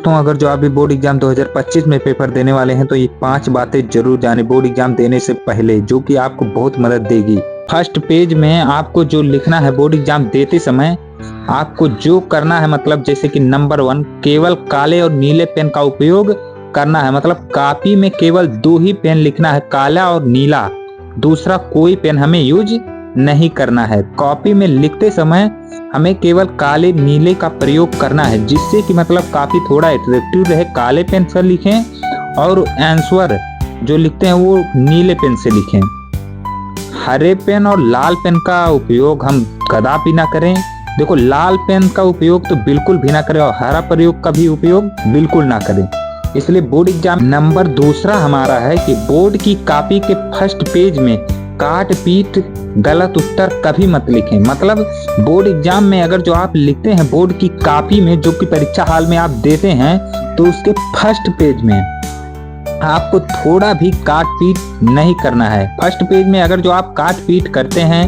दोस्तों, अगर जो आप भी बोर्ड एग्जाम 2025 में पेपर देने वाले हैं तो ये 5 बातें जरूर जाने बोर्ड एग्जाम देने से पहले, जो कि आपको बहुत मदद देगी। फर्स्ट पेज में आपको जो लिखना है बोर्ड एग्जाम देते समय, आपको जो करना है, मतलब जैसे कि नंबर 1, केवल काले और नीले पेन का उपयोग करना है। मतलब कॉपी में केवल 2 ही पेन लिखना है, काला और नीला। दूसरा कोई पेन हमें यूज नहीं करना है। कॉपी में लिखते समय हमें केवल काले नीले का प्रयोग करना है, जिससे कि मतलब काफी थोड़ा अट्रैक्टिव रहे। काले पेन से लिखें और आंसर जो लिखते हैं वो नीले पेन से लिखें। हरे पेन और लाल पेन का उपयोग हम कदापि ना करें। देखो, लाल पेन का उपयोग तो बिल्कुल भी ना करें और हरा प्रयोग का भी उपयोग बिल्कुल ना करें। इसलिए बोर्ड एग्जाम नंबर 2 हमारा है कि बोर्ड की कॉपी के फर्स्ट पेज में काट पीट गलत उत्तर कभी मत लिखें। मतलब बोर्ड एग्जाम में अगर जो आप लिखते हैं बोर्ड की कॉपी में, जो कि परीक्षा हॉल में आप देते हैं, तो उसके फर्स्ट पेज में आपको थोड़ा भी काट पीट नहीं करना है। फर्स्ट पेज में अगर जो आप काट पीट करते हैं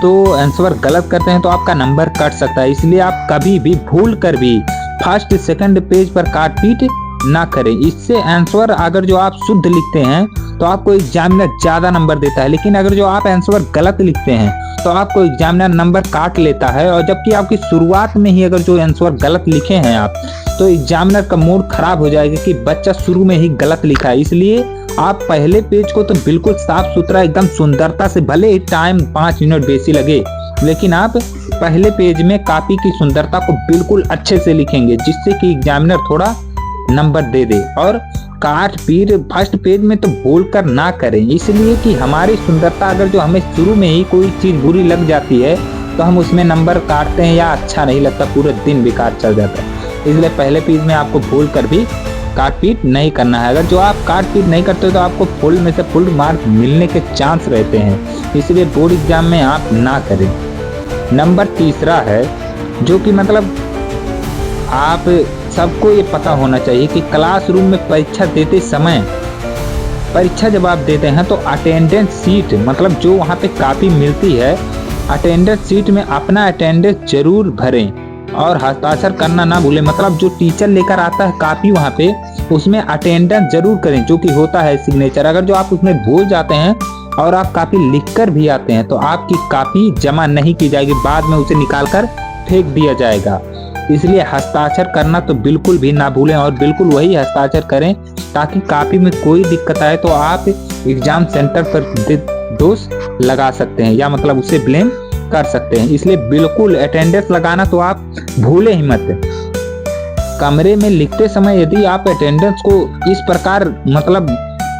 तो आंसर गलत करते हैं तो आपका नंबर कट सकता है। इसलिए आप कभी भी भूल कर भी फर्स्ट सेकंड पेज पर काट पीट ना करें। इससे आंसर अगर जो आप शुद्ध लिखते हैं तो आपको एग्जामिनर ज्यादा नंबर देता है, लेकिन अगर जो आप आंसर गलत लिखते हैं तो आपको एग्जामिनर नंबर काट लेता है। और जबकि आपकी शुरुआत में ही अगर जो आंसर गलत लिखे हैं आप, तो एग्जामिनर का मूड खराब हो जाएगा कि बच्चा शुरू में ही गलत लिखा है। इसलिए आप पहले पेज को तो बिल्कुल साफ सुथरा एकदम सुंदरता से, भले ही टाइम 5 मिनट बेसी लगे, लेकिन आप पहले पेज में कॉपी की सुंदरता को बिल्कुल अच्छे से लिखेंगे, जिससे कि एग्जामिनर थोड़ा नंबर दे दे। और काट पीट फर्स्ट पेज में तो भूल कर ना करें, इसलिए कि हमारी सुंदरता, अगर जो हमें शुरू में ही कोई चीज बुरी लग जाती है तो हम उसमें नंबर काटते हैं या अच्छा नहीं लगता, पूरे दिन बेकार चल जाता है। इसलिए पहले पेज में आपको भूल कर भी काट पीट नहीं करना है। अगर जो आप काट पीट नहीं करते तो आपको फुल में से फुल मार्क मिलने के चांस रहते हैं, इसलिए बोर्ड एग्जाम में आप ना करें। नंबर 3 है, जो कि मतलब आप सबको ये पता होना चाहिए कि क्लासरूम में परीक्षा देते समय, परीक्षा जब आप देते हैं तो अटेंडेंस सीट, मतलब जो वहाँ पे कॉपी मिलती है, अटेंडेंस सीट में अपना अटेंडेंस जरूर भरें और हस्ताक्षर करना ना भूलें। मतलब जो टीचर लेकर आता है कॉपी वहाँ पे, उसमें अटेंडेंस जरूर करें, जो कि होता है सिग्नेचर। अगर जो आप उसमें भूल जाते हैं और आप कॉपी लिख कर भी आते हैं तो आपकी कॉपी जमा नहीं की जाएगी, बाद में उसे निकाल कर फेंक दिया जाएगा। इसलिए हस्ताक्षर करना तो बिल्कुल भी ना भूलें और बिल्कुल वही हस्ताक्षर करें, ताकि कॉपी में कोई दिक्कत आए तो आप एग्जाम सेंटर पर दोष लगा सकते हैं या मतलब उसे ब्लेम कर सकते हैं। इसलिए बिल्कुल अटेंडेंस लगाना तो आप भूले ही मत। कमरे में लिखते समय यदि आप अटेंडेंस को इस प्रकार मतलब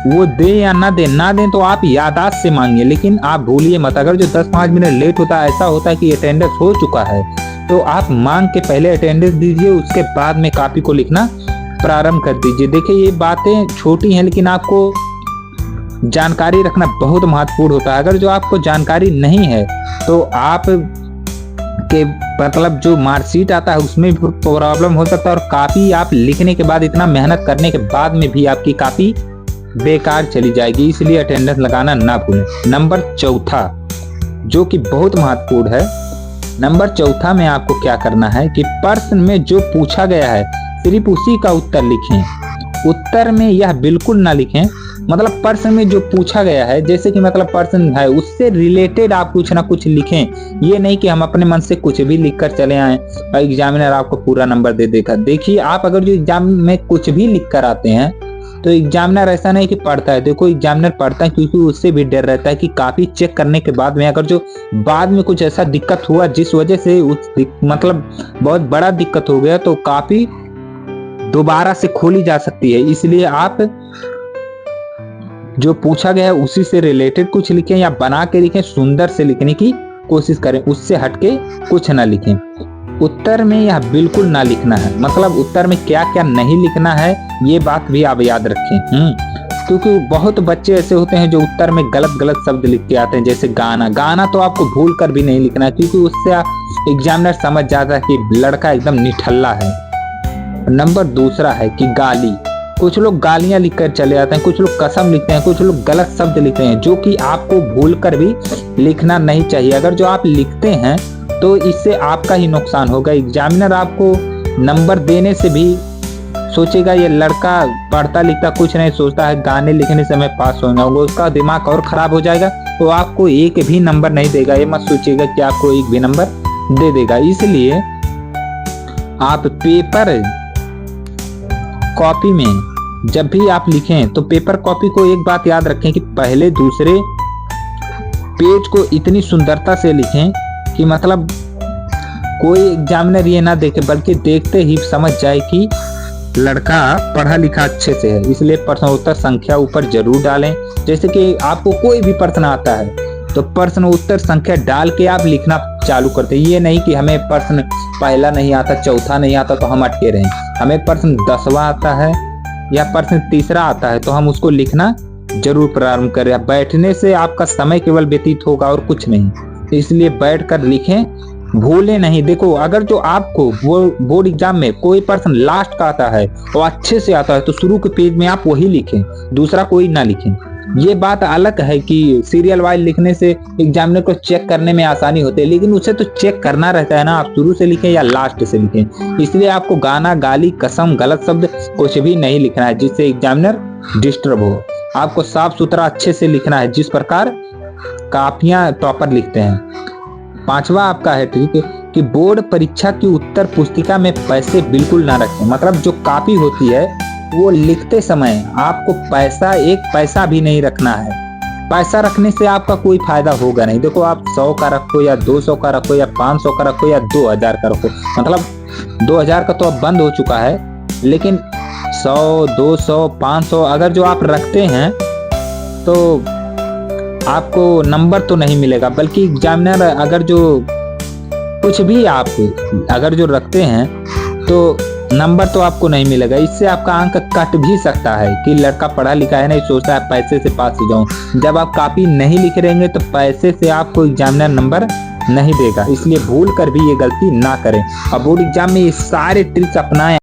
वो दे या ना दें तो आप याददाश्त से मांगिए, लेकिन आप भूलिए मत। अगर जो 10-5 मिनट लेट होता है, ऐसा होता है कि अटेंडेंस हो चुका है, तो आप मांग के पहले अटेंडेंस दीजिए, उसके बाद में कॉपी को लिखना प्रारंभ कर दीजिए। देखिए, ये बातें छोटी हैं लेकिन आपको जानकारी रखना बहुत महत्वपूर्ण होता है। अगर जो आपको जानकारी नहीं है तो आप के मतलब जो मार्कशीट आता है उसमें भी प्रॉब्लम हो सकता है, और कॉपी आप लिखने के बाद, इतना मेहनत करने के बाद में भी आपकी कॉपी बेकार चली जाएगी। इसलिए अटेंडेंस लगाना ना भूलें। नंबर 4, जो कि बहुत महत्वपूर्ण है, नंबर 4 में आपको क्या करना है कि प्रश्न में जो पूछा गया है सिर्फ उसी का उत्तर लिखें। उत्तर में यह बिल्कुल ना लिखें, मतलब प्रश्न में जो पूछा गया है, जैसे कि मतलब प्रश्न है उससे रिलेटेड आप कुछ ना कुछ लिखें। ये नहीं कि हम अपने मन से कुछ भी लिख कर चले आए और एग्जामिनर आपको पूरा नंबर दे देगा। देखिए, आप अगर जो एग्जाम में कुछ भी लिख कर आते हैं तो एग्जामिनर ऐसा नहीं कि पढ़ता है। देखो, एग्जामिनर पढ़ता है क्योंकि उससे भी डर रहता है कि कॉपी चेक करने के बाद में अगर जो बाद में कुछ ऐसा दिक्कत हुआ जिस वजह से मतलब बहुत बड़ा दिक्कत हो गया, तो कॉपी दोबारा से खोली जा सकती है। इसलिए आप जो पूछा गया है उसी से रिलेटेड कुछ लिखें या बना के लिखें, सुंदर से लिखने की कोशिश करें, उससे हटके कुछ ना लिखें। उत्तर में यह बिल्कुल ना लिखना है, मतलब उत्तर में क्या क्या नहीं लिखना है ये बात भी आप याद रखें। क्योंकि बहुत बच्चे ऐसे होते हैं जो उत्तर में गलत गलत शब्द लिख के आते हैं, जैसे गाना तो आपको भूल कर भी नहीं लिखना है, क्योंकि उससे एग्जामिनर समझ जाता है कि लड़का एकदम निठल्ला है। नंबर 2 है कि गाली। कुछ लोग गालियां लिखकर चले जाते हैं, कुछ लोग कसम लिखते हैं, कुछ लोग गलत शब्द लिखते हैं, जो कि आपको भूल कर भी लिखना नहीं चाहिए। अगर जो आप लिखते हैं तो इससे आपका ही नुकसान होगा। एग्जामिनर आपको नंबर देने से भी सोचेगा ये लड़का पढ़ता लिखता कुछ नहीं, सोचता है गाने लिखने से मैं पास होऊंगा, वो उसका दिमाग और खराब हो जाएगा, तो आपको एक भी नंबर नहीं देगा। ये मत सोचिएगा कि आपको एक भी नंबर दे देगा। इसलिए आप पेपर कॉपी में जब भी आप लिखें तो पेपर कॉपी को एक बात याद रखें कि पहले दूसरे पेज को इतनी सुंदरता से लिखें कि मतलब कोई एग्जामिनर ये ना देखे, बल्कि देखते ही समझ जाए कि लड़का पढ़ा लिखा अच्छे से है। इसलिए प्रश्नोत्तर संख्या ऊपर जरूर डालें। जैसे कि आपको कोई भी प्रश्न आता है तो प्रश्न उत्तर संख्या डाल के आप लिखना चालू करते। ये नहीं कि हमें प्रश्न पहला नहीं आता, चौथा नहीं आता तो हम अटके रहें। हमें प्रश्न 10वां आता है या प्रश्न 3रा आता है तो हम उसको लिखना जरूर प्रारंभ करें। बैठने से आपका समय केवल व्यतीत होगा और कुछ नहीं। इसलिए बैठकर लिखें, भूले नहीं। देखो, अगर जो आपको वो बोर्ड एग्जाम में कोई प्रश्न लास्ट का आता है और अच्छे से आता है तो शुरू के पेज में आप वही लिखें, दूसरा कोई ना लिखें। ये बात अलग है कि सीरियल वाइज लिखने से एग्जामिनर को चेक करने में आसानी होती है, लेकिन उसे तो चेक करना रहता है ना, आप शुरू से लिखें या लास्ट से लिखें। इसलिए आपको गाना, गाली, कसम, गलत शब्द कुछ भी नहीं लिखना है जिससे एग्जामिनर डिस्टर्ब हो। आपको साफ सुथरा अच्छे से लिखना है जिस प्रकार कापियां टॉपर लिखते हैं। 5वां आपका है ट्रिक कि बोर्ड परीक्षा की उत्तर पुस्तिका में पैसे बिल्कुल ना रखें। मतलब जो कॉपी होती है वो लिखते समय आपको एक पैसा भी नहीं रखना है। पैसा रखने से आपका कोई फायदा होगा नहीं। देखो, आप 100 का रखो या 200 का रखो या 500 का रखो या 2000 का रखो, मतलब 2000 का तो अब बंद हो चुका है, लेकिन 100, 200, 500 अगर जो आप रखते हैं तो आपको नंबर तो नहीं मिलेगा, बल्कि एग्जामिनर अगर जो कुछ भी आप अगर जो रखते हैं तो नंबर तो आपको नहीं मिलेगा। इससे आपका अंक कट भी सकता है कि लड़का पढ़ा लिखा है, नहीं सोचता है पैसे से पास हो जाऊं। जब आप कॉपी नहीं लिख रहेंगे तो पैसे से आपको एग्जामिनर नंबर नहीं देगा। इसलिए भूल कर भी ये गलती ना करें और बोर्ड एग्जाम में ये सारे ट्रिक्स अपनाएं।